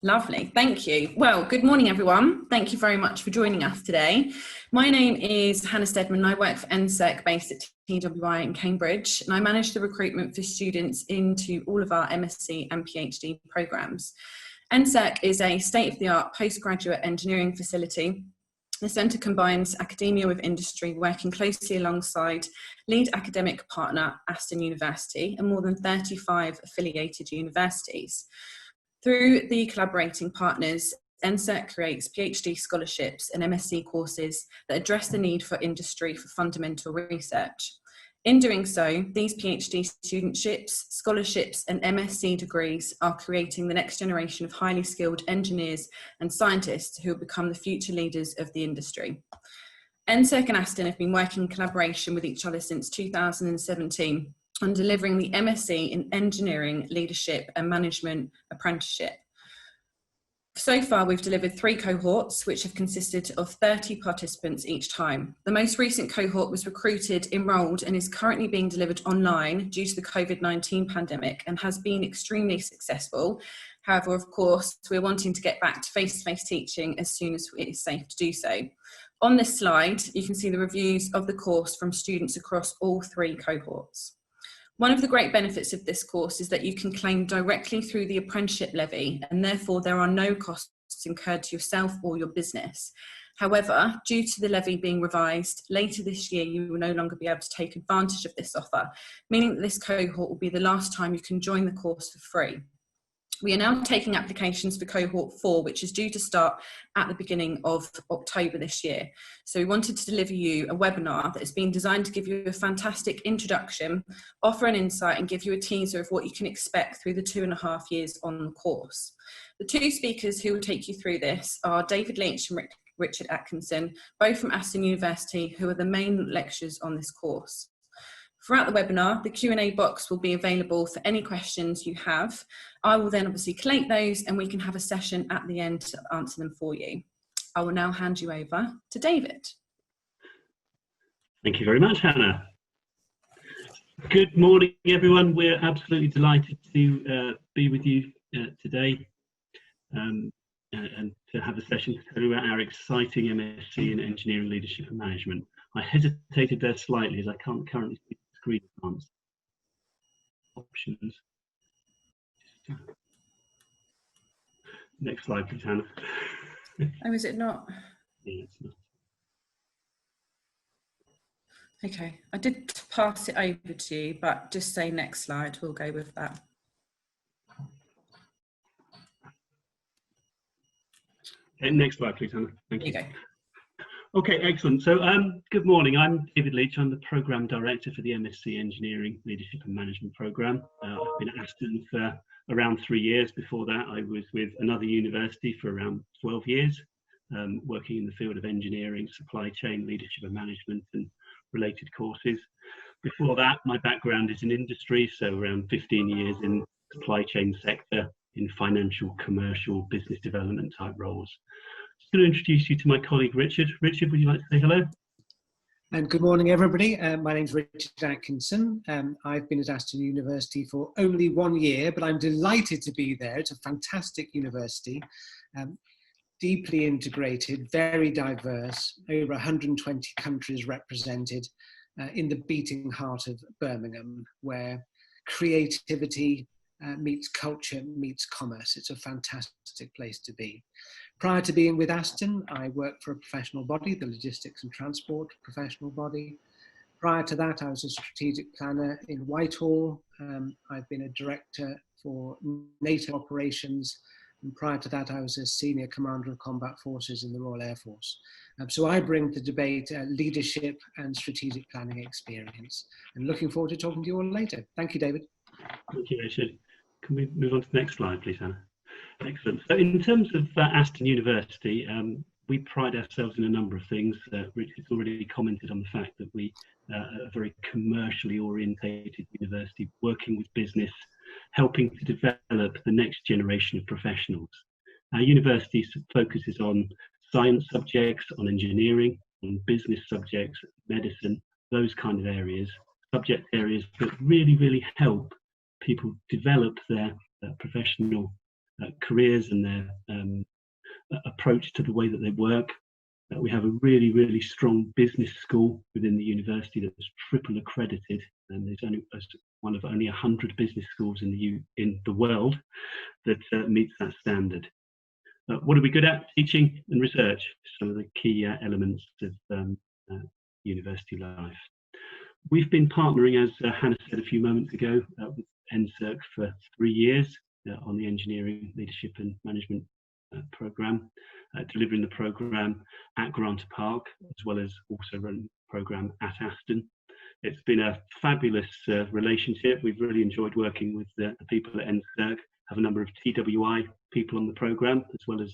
Lovely, thank you. Well, good morning, everyone. Thank you very much for joining us today. My name is Hannah Steadman and I work for NSIRC based at TWI in Cambridge, and I manage the recruitment for students into all of our MSc and PhD programmes. NSIRC is a state-of-the-art postgraduate engineering facility. The centre combines academia with industry, working closely alongside lead academic partner Aston University and more than 35 affiliated universities. Through the collaborating partners, NSIRC creates PhD scholarships and MSc courses that address the need for industry for fundamental research. In doing so, these PhD studentships, scholarships and MSc degrees are creating the next generation of highly skilled engineers and scientists who will become the future leaders of the industry. NSIRC and Aston have been working in collaboration with each other since 2017 on delivering the MSc in Engineering, Leadership and Management Apprenticeship. So far, we've delivered 3 cohorts, which have consisted of 30 participants each time. The most recent cohort was recruited, enrolled, and is currently being delivered online due to the COVID-19 pandemic and has been extremely successful. However, of course, we're wanting to get back to face-to-face teaching as soon as it is safe to do so. On this slide, you can see the reviews of the course from students across all 3 cohorts. One of the great benefits of this course is that you can claim directly through the apprenticeship levy, and therefore there are no costs incurred to yourself or your business. However, due to the levy being revised, later this year you will no longer be able to take advantage of this offer, meaning that this cohort will be the last time you can join the course for free. We are now taking applications for cohort 4, which is due to start at the beginning of October this year. So we wanted to deliver you a webinar that has been designed to give you a fantastic introduction, offer an insight and give you a teaser of what you can expect through the 2.5 years on the course. The 2 speakers who will take you through this are David Leach and Richard Atkinson, both from Aston University, who are the main lecturers on this course. Throughout the webinar, the Q&A box will be available for any questions you have. I will then obviously collate those and we can have a session at the end to answer them for you. I will now hand you over to David. Thank you very much, Hannah. Good morning, everyone. We're absolutely delighted to be with you today and to have a session to tell you about our exciting MSc in Engineering, Leadership and Management. I hesitated there slightly as I can't currently see the screen options. Next slide, please, Hannah. Oh, is it not? Yeah, it's not. Okay, I did pass it over to you, but just say next slide, we'll go with that. Okay, next slide, please, Hannah. Thank you. There you go. Okay, excellent. So, good morning. I'm David Leach. I'm the Programme Director for the MSc Engineering, Leadership and Management Programme. I've been at Aston for around 3 years. Before that, I was with another university for around 12 years, working in the field of engineering, supply chain, leadership and management and related courses. Before that, my background is in industry, so around 15 years in supply chain sector, in financial, commercial, business development type roles. I'm going to introduce you to my colleague Richard. Richard, would you like to say hello? And good morning, everybody. My name's Richard Atkinson. I've been at Aston University for only 1 year, but I'm delighted to be there. It's a fantastic university, deeply integrated, very diverse, over 120 countries represented in the beating heart of Birmingham, where creativity meets culture, meets commerce. It's a fantastic place to be. Prior to being with Aston, I worked for a professional body, the Logistics and Transport professional body. Prior to that, I was a strategic planner in Whitehall. I've been a director for NATO operations. And prior to that, I was a senior commander of combat forces in the Royal Air Force. So I bring to debate leadership and strategic planning experience. And looking forward to talking to you all later. Thank you, David. Thank you, Richard. Can we move on to the next slide, please, Hannah? Excellent. So in terms of Aston University, we pride ourselves in a number of things. Richard's already commented on the fact that we are a very commercially orientated university, working with business, helping to develop the next generation of professionals. Our university focuses on science subjects, on engineering, on business subjects, medicine, those kind of areas, subject areas that really, really help people develop their professional careers and their approach to the way that they work. We have a really, really strong business school within the university that's triple accredited, and there's only one of only 100 business schools in the world that meets that standard. What are we good at? Teaching and research, some of the key elements of university life. We've been partnering, as Hannah said a few moments ago, with NSIRC for 3 years on the Engineering, Leadership and Management programme, delivering the programme at Grant Park, as well as also running the programme at Aston. It's been a fabulous relationship. We've really enjoyed working with the people at NSIRC, have a number of TWI people on the programme, as well as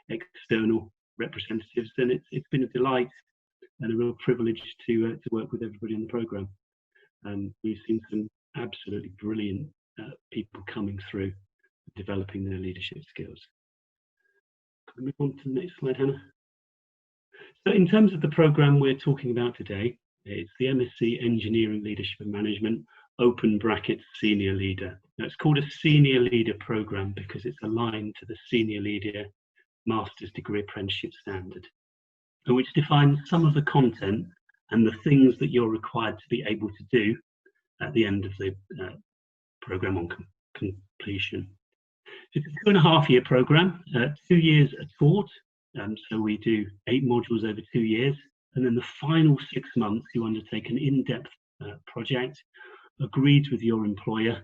external representatives, and it's been a delight and a real privilege to work with everybody on the programme. We've seen some absolutely brilliant people coming through, developing their leadership skills. Can we move on to the next slide, Hannah? So in terms of the programme we're talking about today, it's the MSc Engineering, Leadership and Management, open brackets Senior Leader. Now it's called a Senior Leader programme because it's aligned to the Senior Leader Master's Degree Apprenticeship Standard, which defines some of the content and the things that you're required to be able to do at the end of the programme on completion. It's a 2.5-year programme, 2 years are taught, so we do 8 modules over 2 years, and then the final 6 months you undertake an in-depth project agreed with your employer,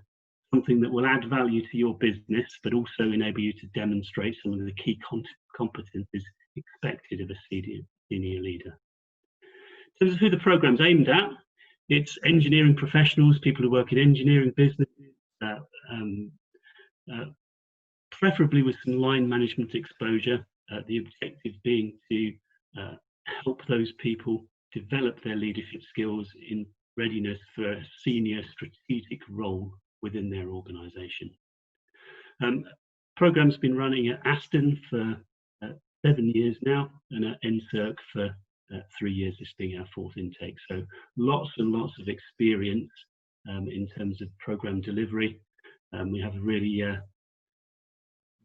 something that will add value to your business but also enable you to demonstrate some of the key competencies expected of a senior leader. In terms of who the programme's aimed at, it's engineering professionals, people who work in engineering businesses, preferably with some line management exposure, the objective being to help those people develop their leadership skills in readiness for a senior strategic role within their organisation. Programme's been running at Aston for 7 years now, and at NSIRC for 3 years, this being our 4th intake. So lots and lots of experience in terms of programme delivery. We have a really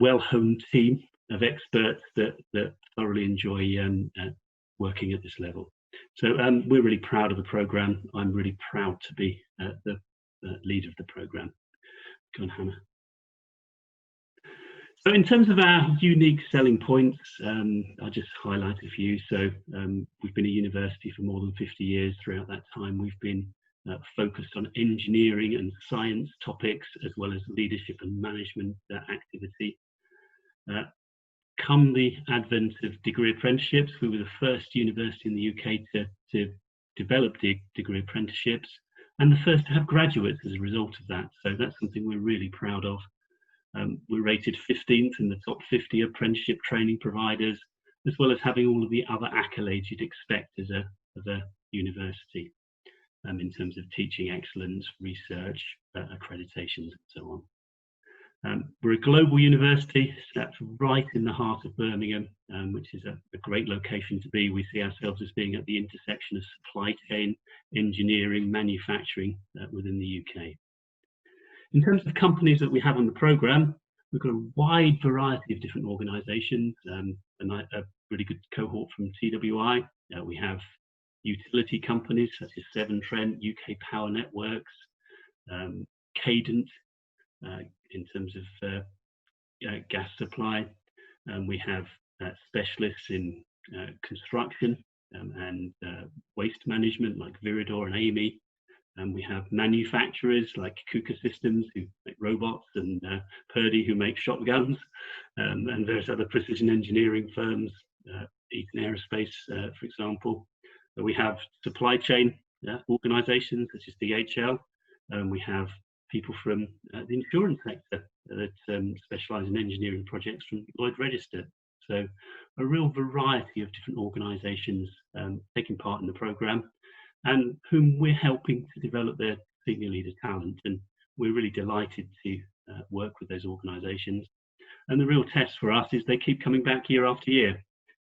well-honed team of experts that thoroughly enjoy working at this level. So we're really proud of the programme. I'm really proud to be the leader of the programme. Go on, Hannah. So in terms of our unique selling points, I'll just highlight a few. So we've been a university for more than 50 years. Throughout that time, we've been focused on engineering and science topics, as well as leadership and management activity. Come the advent of degree apprenticeships, we were the first university in the UK to develop degree apprenticeships, and the first to have graduates as a result of that. So that's something we're really proud of. We're rated 15th in the top 50 apprenticeship training providers, as well as having all of the other accolades you'd expect as a university in terms of teaching excellence, research, accreditations, and so on. We're a global university, sat right in the heart of Birmingham, which is a great location to be. We see ourselves as being at the intersection of supply chain, engineering, manufacturing within the UK. In terms of companies that we have on the programme, we've got a wide variety of different organisations, and a really good cohort from TWI. We have utility companies such as Severn Trent, UK Power Networks, Cadent, in terms of gas supply. We have specialists in construction and waste management like Viridor and Amy. We have manufacturers like Kuka Systems, who make robots, and Purdy, who make shotguns, and various other precision engineering firms, Eaton Aerospace, for example. We have supply chain organisations such as DHL. We have people from the insurance sector that specialise in engineering projects from Lloyd Register. So a real variety of different organisations taking part in the programme, and whom we're helping to develop their senior leader talent. And we're really delighted to work with those organisations. And the real test for us is they keep coming back year after year.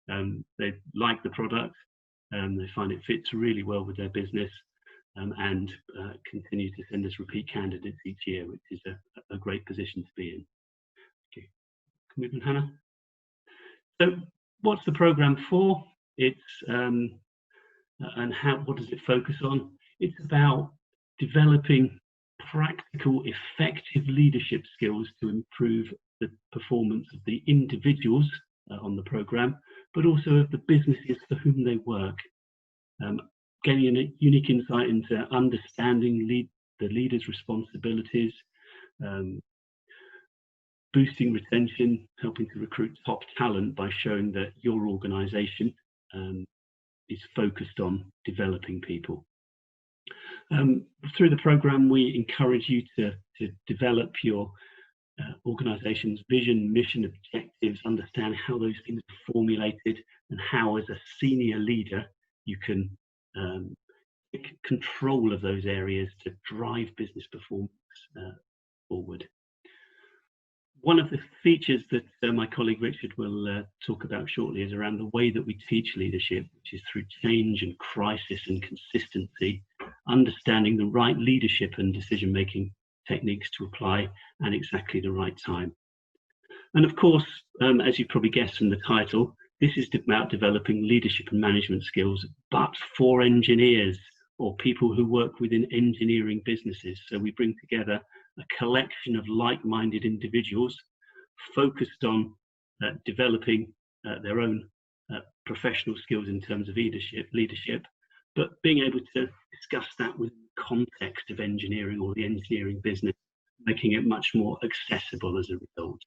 They like the product, they find it fits really well with their business, and continue to send us repeat candidates each year, which is a great position to be in. Move on, Hannah. So what's the programme for? It's what does it focus on? It's about developing practical, effective leadership skills to improve the performance of the individuals on the programme, but also of the businesses for whom they work. Getting a unique insight into understanding the leader's responsibilities, boosting retention, helping to recruit top talent by showing that your organisation is focused on developing people. Through the programme, we encourage you to develop your organisation's vision, mission, objectives, understand how those things are formulated, and how, as a senior leader, you can take control of those areas to drive business performance forward. One of the features that my colleague Richard will talk about shortly is around the way that we teach leadership, which is through change and crisis and consistency, understanding the right leadership and decision-making techniques to apply at exactly the right time. And of course, as you probably guessed from the title, this is about developing leadership and management skills, but for engineers or people who work within engineering businesses. So we bring together a collection of like-minded individuals focused on developing their own professional skills in terms of leadership, but being able to discuss that within the context of engineering or the engineering business, making it much more accessible as a result.